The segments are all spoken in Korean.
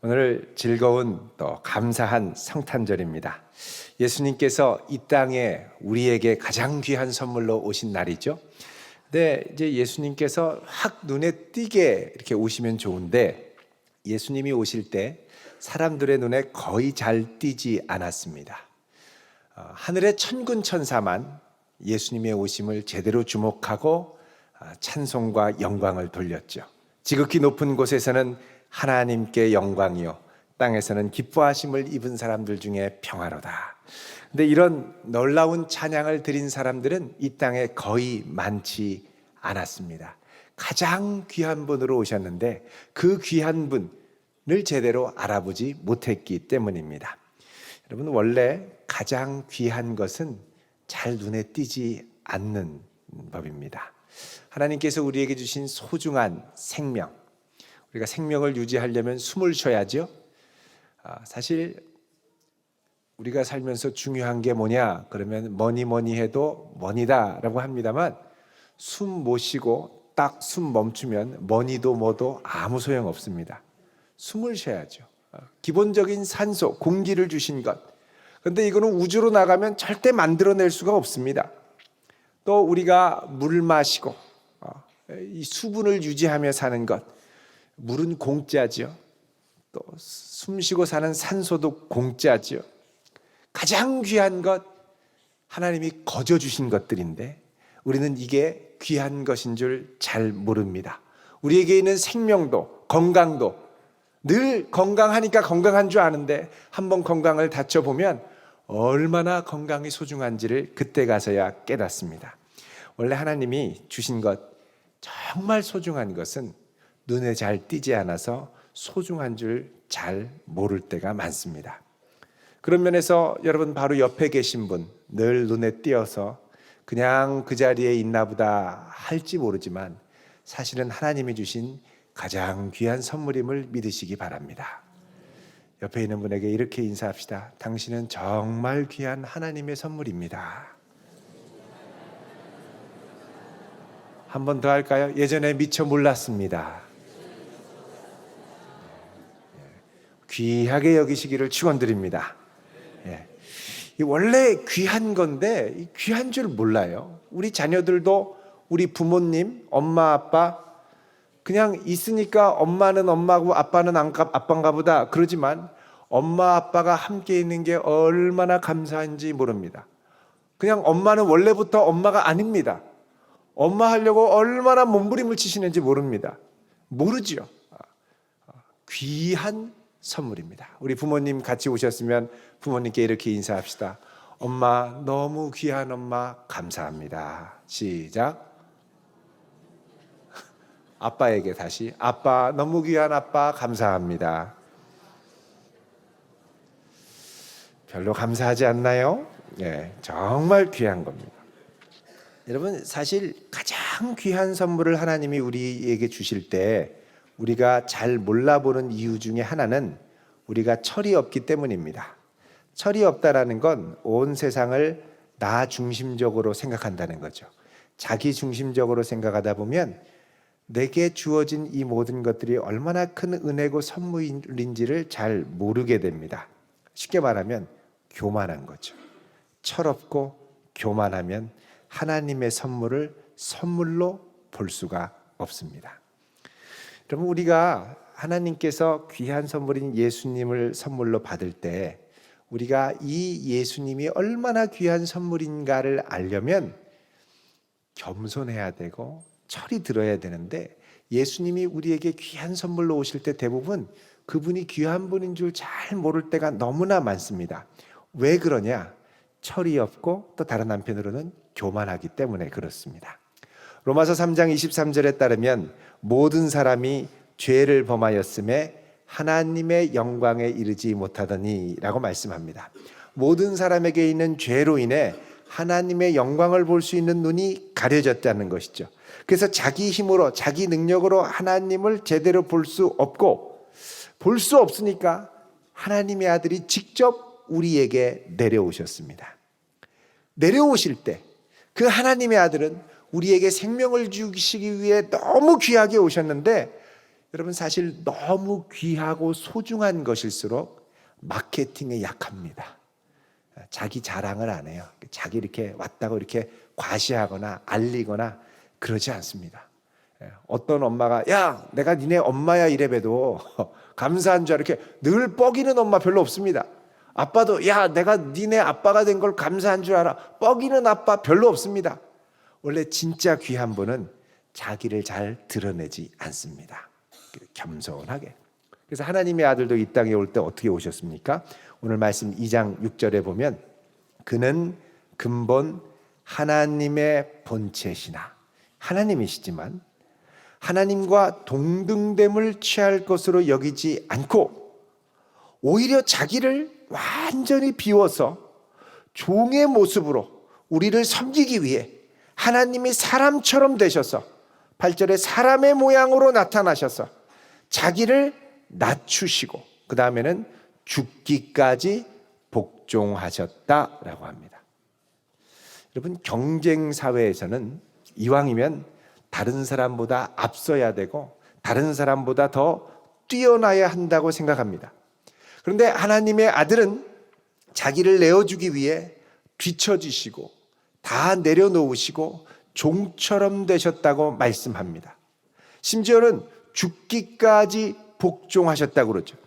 오늘 즐거운 또 감사한 성탄절입니다. 예수님께서 이 땅에 우리에게 가장 귀한 선물로 오신 날이죠. 근데 이제 예수님께서 확 눈에 띄게 이렇게 오시면 좋은데 예수님이 오실 때 사람들의 눈에 거의 잘 띄지 않았습니다. 하늘의 천군 천사만 예수님의 오심을 제대로 주목하고 찬송과 영광을 돌렸죠. 지극히 높은 곳에서는 하나님께 영광이요 땅에서는 기뻐하심을 입은 사람들 중에 평화로다. 근데 이런 놀라운 찬양을 드린 사람들은 이 땅에 거의 많지 않았습니다. 가장 귀한 분으로 오셨는데 그 귀한 분을 제대로 알아보지 못했기 때문입니다. 여러분, 원래 가장 귀한 것은 잘 눈에 띄지 않는 법입니다. 하나님께서 우리에게 주신 소중한 생명, 우리가 생명을 유지하려면 숨을 쉬어야죠. 사실 우리가 살면서 중요한 게 뭐냐 그러면 뭐니 해도 머니다라고 합니다만 숨 못 쉬고 딱 숨 멈추면 머니도 뭐도 아무 소용 없습니다. 숨을 쉬어야죠. 기본적인 산소, 공기를 주신 것. 그런데 이거는 우주로 나가면 절대 만들어낼 수가 없습니다. 또 우리가 물 마시고 이 수분을 유지하며 사는 것, 물은 공짜죠. 또 숨쉬고 사는 산소도 공짜죠. 가장 귀한 것 하나님이 거저 주신 것들인데 우리는 이게 귀한 것인 줄 잘 모릅니다. 우리에게 있는 생명도 건강도 늘 건강하니까 건강한 줄 아는데 한번 건강을 다쳐보면 얼마나 건강이 소중한지를 그때 가서야 깨닫습니다. 원래 하나님이 주신 것 정말 소중한 것은 눈에 잘 띄지 않아서 소중한 줄 잘 모를 때가 많습니다. 그런 면에서 여러분 바로 옆에 계신 분 늘 눈에 띄어서 그냥 그 자리에 있나 보다 할지 모르지만 사실은 하나님이 주신 가장 귀한 선물임을 믿으시기 바랍니다. 옆에 있는 분에게 이렇게 인사합시다. 당신은 정말 귀한 하나님의 선물입니다. 한 번 더 할까요? 예전에 미처 몰랐습니다. 귀하게 여기시기를 축원드립니다. 원래 귀한 건데 귀한 줄 몰라요. 우리 자녀들도 우리 부모님, 엄마, 아빠 그냥 있으니까 엄마는 엄마고 아빠는 아빠인가 보다 그러지만 엄마, 아빠가 함께 있는 게 얼마나 감사한지 모릅니다. 그냥 엄마는 원래부터 엄마가 아닙니다. 엄마 하려고 얼마나 몸부림을 치시는지 모릅니다. 모르죠. 귀한 선물입니다. 우리 부모님 같이 오셨으면 부모님께 이렇게 인사합시다. 엄마, 너무 귀한 엄마 감사합니다. 시작. 아빠에게 다시 아빠, 너무 귀한 아빠 감사합니다. 별로 감사하지 않나요? 네, 정말 귀한 겁니다. 여러분, 사실 가장 귀한 선물을 하나님이 우리에게 주실 때 우리가 잘 몰라보는 이유 중에 하나는 우리가 철이 없기 때문입니다. 철이 없다라는 건 온 세상을 나 중심적으로 생각한다는 거죠. 자기 중심적으로 생각하다 보면 내게 주어진 이 모든 것들이 얼마나 큰 은혜고 선물인지를 잘 모르게 됩니다. 쉽게 말하면 교만한 거죠. 철없고 교만하면 하나님의 선물을 선물로 볼 수가 없습니다. 여러분, 우리가 하나님께서 귀한 선물인 예수님을 선물로 받을 때 우리가 이 예수님이 얼마나 귀한 선물인가를 알려면 겸손해야 되고 철이 들어야 되는데 예수님이 우리에게 귀한 선물로 오실 때 대부분 그분이 귀한 분인 줄 잘 모를 때가 너무나 많습니다. 왜 그러냐? 철이 없고 또 다른 한편으로는 교만하기 때문에 그렇습니다. 로마서 3장 23절에 따르면 모든 사람이 죄를 범하였음에 하나님의 영광에 이르지 못하더니 라고 말씀합니다. 모든 사람에게 있는 죄로 인해 하나님의 영광을 볼 수 있는 눈이 가려졌다는 것이죠. 그래서 자기 힘으로 자기 능력으로 하나님을 제대로 볼 수 없고 볼 수 없으니까 하나님의 아들이 직접 우리에게 내려오셨습니다. 내려오실 때 그 하나님의 아들은 우리에게 생명을 주시기 위해 너무 귀하게 오셨는데 여러분 사실 너무 귀하고 소중한 것일수록 마케팅에 약합니다. 자기 자랑을 안 해요. 자기 이렇게 왔다고 이렇게 과시하거나 알리거나 그러지 않습니다. 어떤 엄마가 야 내가 니네 엄마야 이래봬도 감사한 줄 이렇게 늘 뻐기는 엄마 별로 없습니다. 아빠도 야 내가 니네 아빠가 된 걸 감사한 줄 알아 뻐기는 아빠 별로 없습니다. 원래 진짜 귀한 분은 자기를 잘 드러내지 않습니다. 겸손하게. 그래서 하나님의 아들도 이 땅에 올 때 어떻게 오셨습니까? 오늘 말씀 2장 6절에 보면 그는 근본 하나님의 본체시나 하나님이시지만 하나님과 동등됨을 취할 것으로 여기지 않고 오히려 자기를 완전히 비워서 종의 모습으로 우리를 섬기기 위해 하나님이 사람처럼 되셔서 8절에 사람의 모양으로 나타나셔서 자기를 낮추시고 그 다음에는 죽기까지 복종하셨다라고 합니다. 여러분 경쟁 사회에서는 이왕이면 다른 사람보다 앞서야 되고 다른 사람보다 더 뛰어나야 한다고 생각합니다. 그런데 하나님의 아들은 자기를 내어주기 위해 뒤처지시고 다 내려놓으시고 종처럼 되셨다고 말씀합니다. 심지어는 죽기까지 복종하셨다고 그러죠.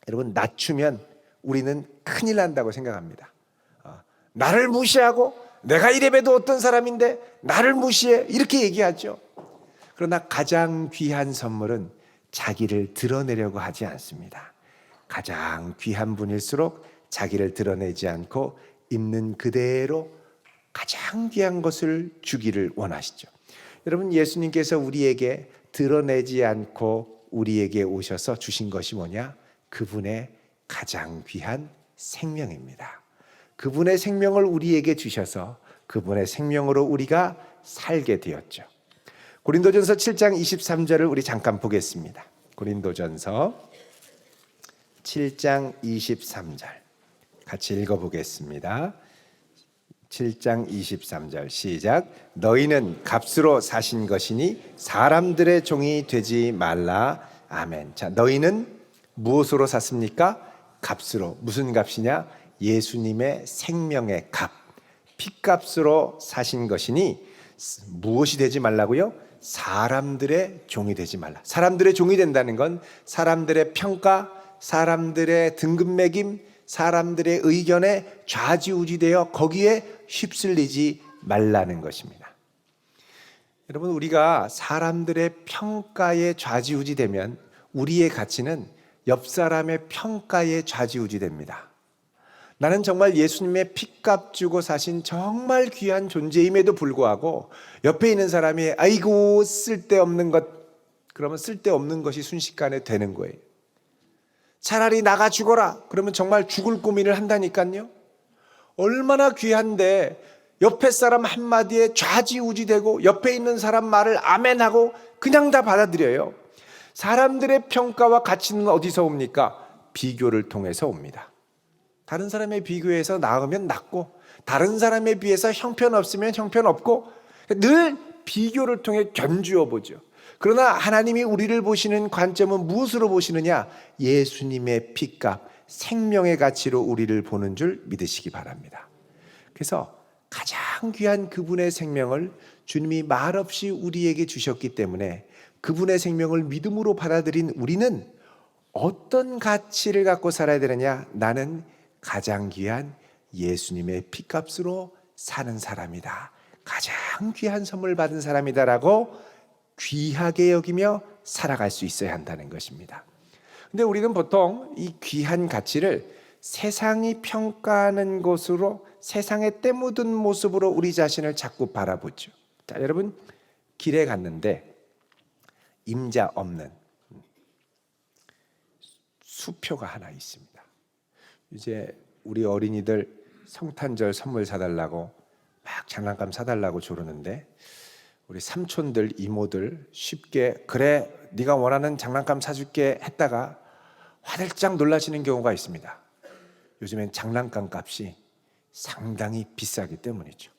여러분 낮추면 우리는 큰일 난다고 생각합니다. 나를 무시하고 내가 이래봬도 어떤 사람인데 나를 무시해 이렇게 얘기하죠. 그러나 가장 귀한 선물은 자기를 드러내려고 하지 않습니다. 가장 귀한 분일수록 자기를 드러내지 않고 있는 그대로 가장 귀한 것을 주기를 원하시죠. 여러분 예수님께서 우리에게 드러내지 않고 우리에게 오셔서 주신 것이 뭐냐? 그분의 가장 귀한 생명입니다. 그분의 생명을 우리에게 주셔서 그분의 생명으로 우리가 살게 되었죠. 고린도전서 7장 23절을 우리 잠깐 보겠습니다. 고린도전서 7장 23절 같이 읽어보겠습니다. 7장 23절 시작. 너희는 값으로 사신 것이니 사람들의 종이 되지 말라. 아멘. 자, 너희는 무엇으로 샀습니까? 값으로. 무슨 값이냐? 예수님의 생명의 값. 피값으로 사신 것이니 무엇이 되지 말라고요? 사람들의 종이 되지 말라. 사람들의 종이 된다는 건 사람들의 평가, 사람들의 등급 매김, 사람들의 의견에 좌지우지되어 거기에 휩쓸리지 말라는 것입니다. 여러분 우리가 사람들의 평가에 좌지우지되면 우리의 가치는 옆 사람의 평가에 좌지우지됩니다. 나는 정말 예수님의 피값 주고 사신 정말 귀한 존재임에도 불구하고 옆에 있는 사람이 아이고 쓸데없는 것, 그러면 쓸데없는 것이 순식간에 되는 거예요. 차라리 나가 죽어라 그러면 정말 죽을 고민을 한다니까요. 얼마나 귀한데 옆에 사람 한마디에 좌지우지되고 옆에 있는 사람 말을 아멘하고 그냥 다 받아들여요. 사람들의 평가와 가치는 어디서 옵니까? 비교를 통해서 옵니다. 다른 사람에 비교해서 나으면 낫고 다른 사람에 비해서 형편없으면 형편없고 늘 비교를 통해 견주어 보죠. 그러나 하나님이 우리를 보시는 관점은 무엇으로 보시느냐? 예수님의 피값, 생명의 가치로 우리를 보는 줄 믿으시기 바랍니다. 그래서 가장 귀한 그분의 생명을 주님이 말없이 우리에게 주셨기 때문에 그분의 생명을 믿음으로 받아들인 우리는 어떤 가치를 갖고 살아야 되느냐? 나는 가장 귀한 예수님의 피값으로 사는 사람이다. 가장 귀한 선물 받은 사람이다라고 귀하게 여기며 살아갈 수 있어야 한다는 것입니다. 근데 우리는 보통 이 귀한 가치를 세상이 평가하는 것으로 세상에 때묻은 모습으로 우리 자신을 자꾸 바라보죠. 자, 여러분 길에 갔는데 임자 없는 수표가 하나 있습니다. 이제 우리 어린이들 성탄절 선물 사달라고 막 장난감 사달라고 조르는데 우리 삼촌들 이모들 쉽게 그래 네가 원하는 장난감 사줄게 했다가 화들짝 놀라시는 경우가 있습니다. 요즘엔 장난감 값이 상당히 비싸기 때문이죠.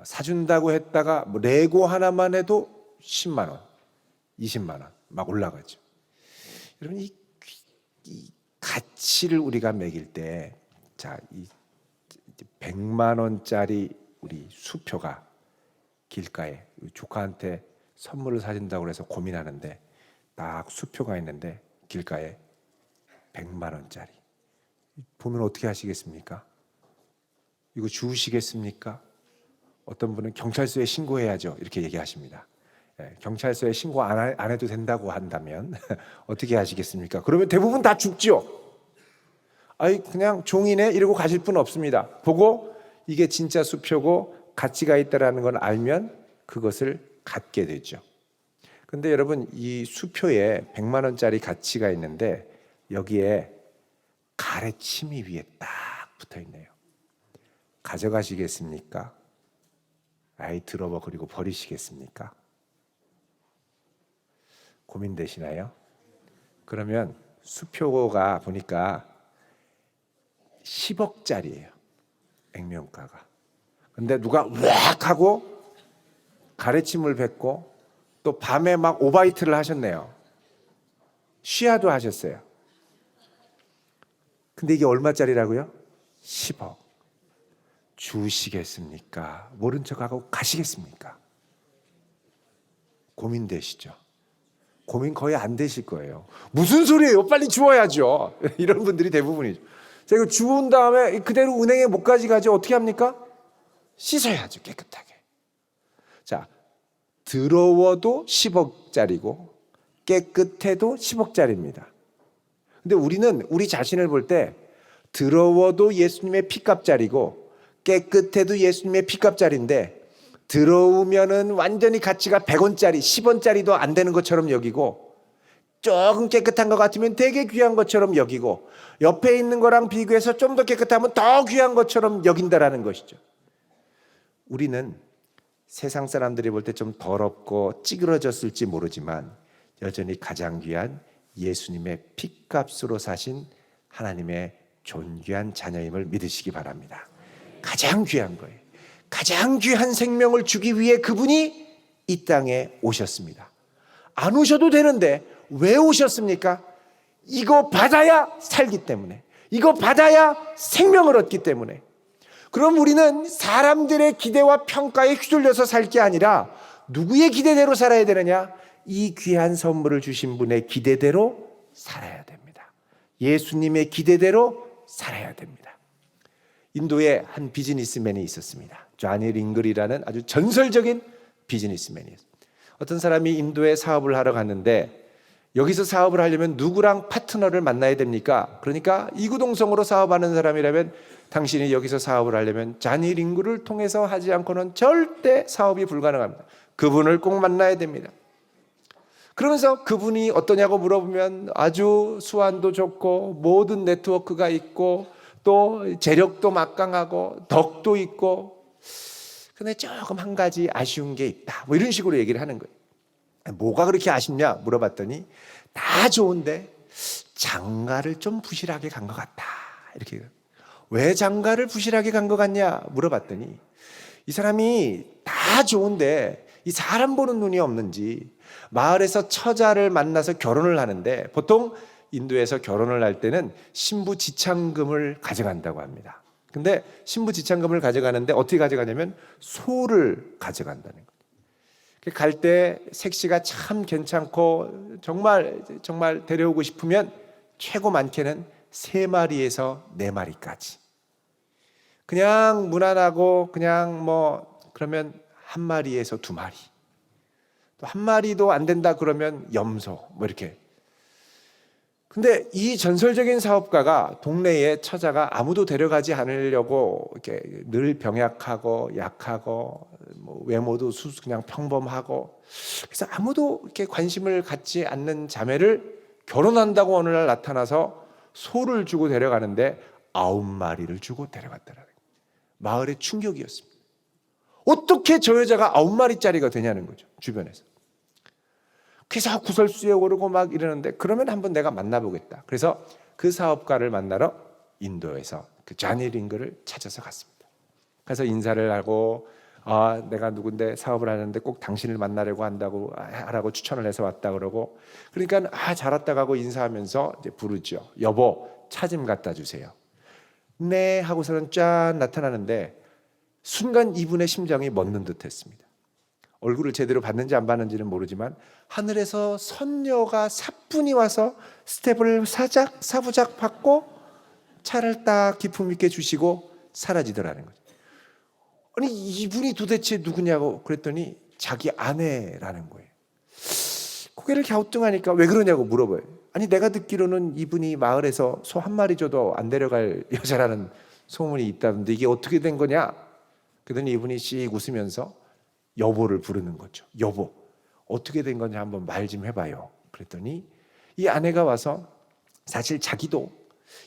사준다고 했다가 뭐 레고 하나만 해도 10만 원, 20만 원. 막 올라가죠. 여러분 이 가치를 우리가 매길 때, 자, 이 100만 원짜리 우리 수표가 길가에 조카한테 선물을 사준다고 해서 고민하는데 딱 수표가 있는데 길가에 100만 원짜리 보면 어떻게 하시겠습니까? 이거 주우시겠습니까? 어떤 분은 경찰서에 신고해야죠 이렇게 얘기하십니다. 경찰서에 신고 안 해도 된다고 한다면 어떻게 하시겠습니까? 그러면 대부분 다 죽죠. 아이 그냥 종이네 이러고 가실 분 없습니다. 보고 이게 진짜 수표고 가치가 있다라는 걸 알면 그것을 갖게 되죠. 근데 여러분 이 수표에 100만 원짜리 가치가 있는데 여기에 가래침이 위에 딱 붙어 있네요. 가져가시겠습니까? 아이 들어봐 그리고 버리시겠습니까? 고민되시나요? 그러면 수표가 보니까 10억짜리예요. 액면가가. 근데 누가 왁 하고 가래침을 뱉고 또 밤에 막 오바이트를 하셨네요. 쉬야도 하셨어요. 근데 이게 얼마짜리라고요? 10억. 주시겠습니까? 모른 척하고 가시겠습니까? 고민되시죠? 고민 거의 안 되실 거예요. 무슨 소리예요? 빨리 주워야죠. 이런 분들이 대부분이죠. 자, 이거 주운 다음에 그대로 은행에 못 가져가지 어떻게 합니까? 씻어야죠, 깨끗하게. 자, 더러워도 10억짜리고 깨끗해도 10억짜리입니다. 근데 우리는 우리 자신을 볼 때 더러워도 예수님의 피값짜리고 깨끗해도 예수님의 피값짜리인데 더러우면은 완전히 가치가 100원짜리, 10원짜리도 안 되는 것처럼 여기고 조금 깨끗한 것 같으면 되게 귀한 것처럼 여기고 옆에 있는 거랑 비교해서 좀 더 깨끗하면 더 귀한 것처럼 여긴다라는 것이죠. 우리는 세상 사람들이 볼 때 좀 더럽고 찌그러졌을지 모르지만 여전히 가장 귀한 예수님의 피값으로 사신 하나님의 존귀한 자녀임을 믿으시기 바랍니다. 가장 귀한 거예요. 가장 귀한 생명을 주기 위해 그분이 이 땅에 오셨습니다. 안 오셔도 되는데 왜 오셨습니까? 이거 받아야 살기 때문에, 이거 받아야 생명을 얻기 때문에. 그럼 우리는 사람들의 기대와 평가에 휘둘려서 살 게 아니라 누구의 기대대로 살아야 되느냐? 이 귀한 선물을 주신 분의 기대대로 살아야 됩니다. 예수님의 기대대로 살아야 됩니다. 인도에 한 비즈니스맨이 있었습니다. 조니 링글이라는 아주 전설적인 비즈니스맨이었습니다. 어떤 사람이 인도에 사업을 하러 갔는데 여기서 사업을 하려면 누구랑 파트너를 만나야 됩니까? 그러니까 이구동성으로 사업하는 사람이라면 당신이 여기서 사업을 하려면 조니 링글을 통해서 하지 않고는 절대 사업이 불가능합니다. 그분을 꼭 만나야 됩니다. 그러면서 그분이 어떠냐고 물어보면 아주 수완도 좋고 모든 네트워크가 있고 또 재력도 막강하고 덕도 있고 근데 조금 한 가지 아쉬운 게 있다. 뭐 이런 식으로 얘기를 하는 거예요. 뭐가 그렇게 아쉽냐 물어봤더니 다 좋은데 장가를 좀 부실하게 간 것 같다. 이렇게. 왜 장가를 부실하게 간 것 같냐 물어봤더니 이 사람이 다 좋은데 이 사람 보는 눈이 없는지 마을에서 처자를 만나서 결혼을 하는데 보통 인도에서 결혼을 할 때는 신부 지참금을 가져간다고 합니다. 근데 신부 지참금을 가져가는데 어떻게 가져가냐면 소를 가져간다는 거예요. 갈 때 색시가 참 괜찮고 정말 데려오고 싶으면 최고 많게는 3마리에서 4마리까지. 그냥 무난하고 그냥 뭐 그러면 1마리에서 2마리. 또 1마리도 안 된다 그러면 염소 뭐 이렇게. 근데 이 전설적인 사업가가 동네에 처자가 아무도 데려가지 않으려고 이렇게 늘 병약하고 약하고 뭐 외모도 그냥 평범하고 그래서 아무도 이렇게 관심을 갖지 않는 자매를 결혼한다고 어느 날 나타나서 소를 주고 데려가는데 9마리를 주고 데려갔더라고요. 마을의 충격이었습니다. 어떻게 저 여자가 9마리짜리가 되냐는 거죠. 주변에서. 그래서 구설수에 오르고 막 이러는데 그러면 한번 내가 만나보겠다. 그래서 그 사업가를 만나러 인도에서 그 조니 링글을 찾아서 갔습니다. 그래서 인사를 하고 내가 누군데 사업을 하는데 꼭 당신을 만나려고 한다고 하라고 추천을 해서 왔다 그러고, 그러니까 잘 왔다 가고 인사하면서 이제 부르죠. 여보, 차 좀 갖다 주세요. 네 하고서는 짠 나타나는데 순간 이분의 심장이 멎는 듯했습니다. 얼굴을 제대로 봤는지 안 봤는지는 모르지만 하늘에서 선녀가 사뿐히 와서 스텝을 사부작 밟고 차를 딱 기품 있게 주시고 사라지더라는 거죠. 아니 이분이 도대체 누구냐고 그랬더니 자기 아내라는 거예요. 고개를 갸우뚱하니까 왜 그러냐고 물어봐요. 아니 내가 듣기로는 이분이 마을에서 소 한 마리 줘도 안 데려갈 여자라는 소문이 있다던데 이게 어떻게 된 거냐? 그러더니 이분이 씩 웃으면서 여보를 부르는 거죠. 여보, 어떻게 된 건지 한번 말 좀 해봐요. 그랬더니 이 아내가 와서 사실 자기도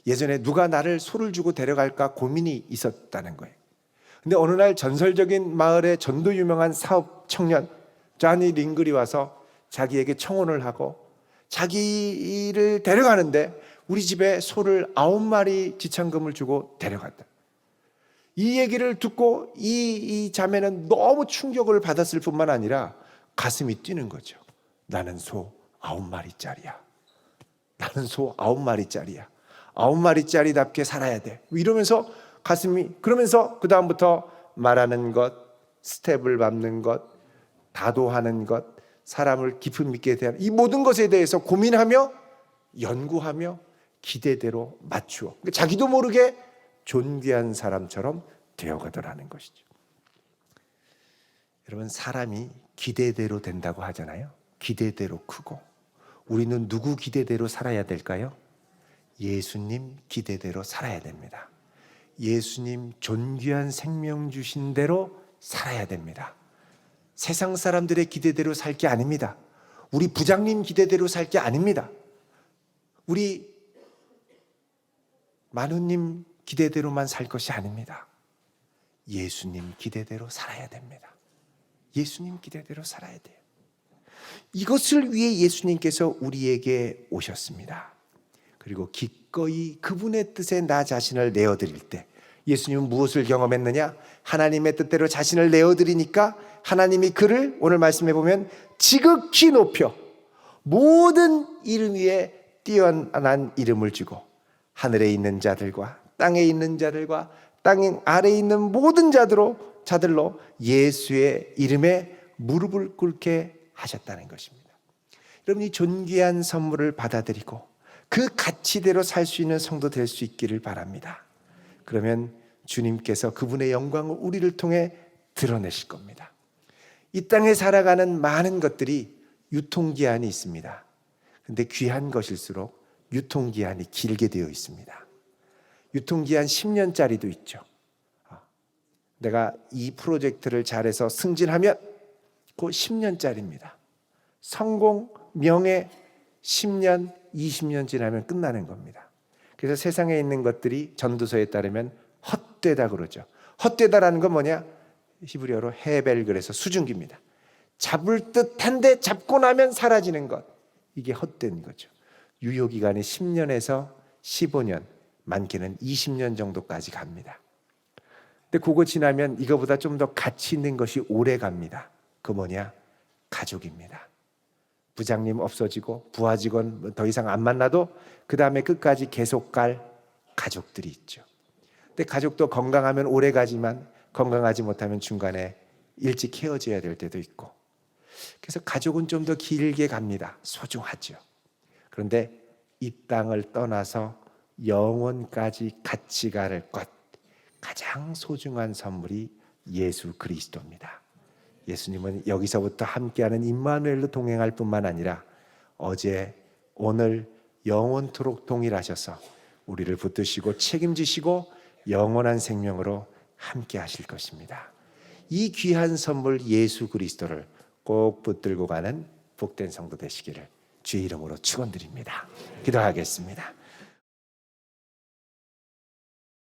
예전에 누가 나를 소를 주고 데려갈까 고민이 있었다는 거예요. 근데 어느 날 전설적인 마을의 전도 유명한 사업 청년 자니 링글이 와서 자기에게 청혼을 하고 자기를 데려가는데 우리 집에 소를 9마리 지참금을 주고 데려갔다. 이 얘기를 듣고 이 자매는 너무 충격을 받았을 뿐만 아니라 가슴이 뛰는 거죠. 나는 소 9마리짜리야. 나는 소 9마리짜리야. 9마리짜리답게 살아야 돼. 이러면서 가슴이, 그러면서 그 다음부터 말하는 것, 스텝을 밟는 것, 다도하는 것, 사람을 깊음 있게 대하는 이 모든 것에 대해서 고민하며 연구하며 기대대로 맞추어 자기도 모르게 존귀한 사람처럼 되어가더라는 것이죠. 여러분, 사람이 기대대로 된다고 하잖아요. 기대대로 크고. 우리는 누구 기대대로 살아야 될까요? 예수님 기대대로 살아야 됩니다. 예수님 존귀한 생명 주신 대로 살아야 됩니다. 세상 사람들의 기대대로 살 게 아닙니다. 우리 부장님 기대대로 살 게 아닙니다. 우리 만우님 기대대로만 살 것이 아닙니다. 예수님 기대대로 살아야 됩니다. 예수님 기대대로 살아야 돼요. 이것을 위해 예수님께서 우리에게 오셨습니다. 그리고 기꺼이 그분의 뜻에 나 자신을 내어드릴 때 예수님은 무엇을 경험했느냐? 하나님의 뜻대로 자신을 내어드리니까 하나님이 그를 오늘 말씀해 보면 지극히 높여 모든 이름 위에 뛰어난 이름을 주고 하늘에 있는 자들과 땅에 있는 자들과 땅 아래에 있는 모든 자들로 예수의 이름에 무릎을 꿇게 하셨다는 것입니다. 여러분, 이 존귀한 선물을 받아들이고 그 가치대로 살 수 있는 성도 될 수 있기를 바랍니다. 그러면 주님께서 그분의 영광을 우리를 통해 드러내실 겁니다. 이 땅에 살아가는 많은 것들이 유통기한이 있습니다. 그런데 귀한 것일수록 유통기한이 길게 되어 있습니다. 유통기한 10년짜리도 있죠. 내가 이 프로젝트를 잘해서 승진하면 그 10년짜리입니다. 성공, 명예 10년, 20년 지나면 끝나는 겁니다. 그래서 세상에 있는 것들이 전도서에 따르면 헛되다 그러죠. 헛되다라는 건 뭐냐? 히브리어로 헤벨, 그래서 수증기입니다. 잡을 듯한데 잡고 나면 사라지는 것. 이게 헛된 거죠. 유효기간이 10년에서 15년, 많게는 20년 정도까지 갑니다. 근데 그거 지나면 이거보다 좀 더 가치 있는 것이 오래 갑니다. 그 뭐냐? 가족입니다. 부장님 없어지고 부하 직원 더 이상 안 만나도 그 다음에 끝까지 계속 갈 가족들이 있죠. 근데 가족도 건강하면 오래 가지만 건강하지 못하면 중간에 일찍 헤어져야 될 때도 있고, 그래서 가족은 좀 더 길게 갑니다. 소중하죠. 그런데 이 땅을 떠나서 영원까지 같이 갈 것, 가장 소중한 선물이 예수 그리스도입니다. 예수님은 여기서부터 함께하는 임마누엘로 동행할 뿐만 아니라 어제, 오늘, 영원토록 동일하셔서 우리를 붙드시고 책임지시고 영원한 생명으로 함께 하실 것입니다. 이 귀한 선물 예수 그리스도를 꼭 붙들고 가는 복된 성도 되시기를 주의 이름으로 축원드립니다. 기도하겠습니다.